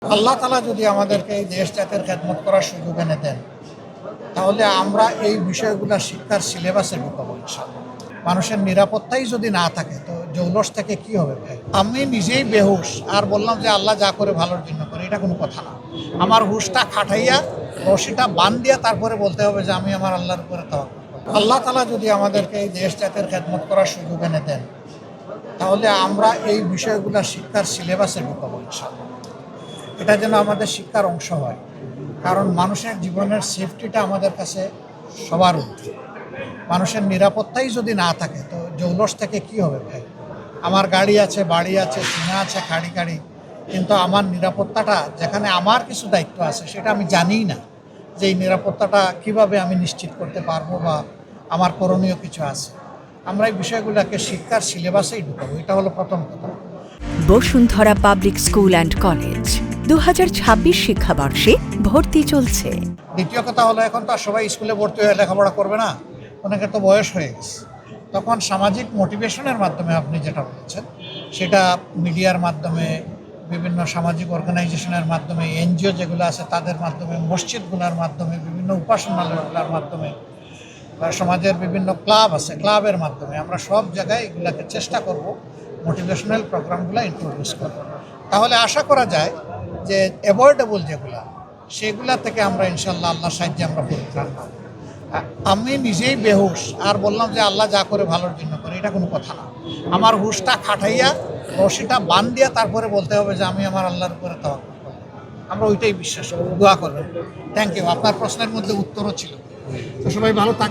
আল্লাহ তাআলা যদি আমাদেরকে এই দেশ জাতির খেদমত করার সুযোগ এনে দেন, তাহলে আমরা এই বিষয়গুলো শিক্ষার সিলেবাসে ঢুকাবো ইনশাআল্লাহ। মানুষের নিরাপত্তাই যদি না থাকে তো জৌলস থেকে কি হবে ভাই? আমি নিজেই বেহুশ আর বললাম যে আল্লাহ যা করে ভালোর জন্য করে, এটা কোনো কথা না। আমার হুশটা খাটাইয়া রশিটা বান দিয়া তারপরে বলতে হবে যে আমি আমার আল্লাহর উপরে তাওয়াক্কুল করব। আল্লাহ তাআলা যদি আমাদেরকে এই দেশ জাতির খেদমত করার সুযোগ এনে দেন, তাহলে আমরা এই বিষয়গুলো শিক্ষার সিলেবাসে ঢুকাবো ইনশাআল্লাহ। এটা যেন আমাদের শিক্ষার অংশ হয়, কারণ মানুষের জীবনের সেফটিটা আমাদের কাছে সবার ঊর্ধ্বে। মানুষের নিরাপত্তাই যদি না থাকে তো জৌলস থেকে কি হবে ভাই? আমার গাড়ি আছে, বাড়ি আছে, সিনা আছে, খাড়ি, কিন্তু আমার নিরাপত্তাটা, যেখানে আমার কিছু দায়িত্ব আছে, সেটা আমি জানিই না যে এই নিরাপত্তাটা কিভাবে আমি নিশ্চিত করতে পারবো বা আমার করণীয় কিছু আছে। আমরা এই বিষয়গুলোকে শিক্ষার সিলেবাসেই ঢুকাবো, এটা হলো প্রথম কথা। Bashundhara public school and college 2026 শিক্ষাবর্ষে ভর্তি চলছে। দ্বিতীয় কথা হলো, এখন তো আর সবাই স্কুলে ভর্তি হয়ে লেখাপড়া করবে না, অনেকের তো বয়স হয়ে গেছে। তখন সামাজিক মোটিভেশনের মাধ্যমে আপনি যেটা বলেছেন, সেটা মিডিয়ার মাধ্যমে, বিভিন্ন সামাজিক অর্গানাইজেশনের মাধ্যমে, এনজিও যেগুলো আছে তাদের মাধ্যমে, মসজিদগুলোর মাধ্যমে, বিভিন্ন উপাসনালয়গুলোর মাধ্যমে, বা সমাজের বিভিন্ন ক্লাব আছে, ক্লাবের মাধ্যমে আমরা সব জায়গায় এগুলাকে চেষ্টা করব মোটিভেশনাল প্রোগ্রামগুলো ইন্ট্রোডিউস করব। তাহলে আশা করা যায় যে অ্যাভয়েডেবল যেগুলা, সেগুলা থেকে আমরা ইনশাল্লাহ আল্লাহর সাহায্যে আমরা পরিত্রাণ পাবো। আমি নিজেই বেহুশ আর বললাম যে আল্লাহ যা করে ভালোর জন্য করে, এটা কোনো কথা না। আমার হুশটা খাটাইয়া রশিটা বান দিয়া তারপরে বলতে হবে যে আমি আমার আল্লাহর উপরে তাওয়াক্কুল করব। আমরা ওইটাই বিশ্বাস করি। দোয়া করবেন। Thank you. আপনার প্রশ্নের মধ্যে উত্তরও ছিল। তো সবাই ভালো থাক।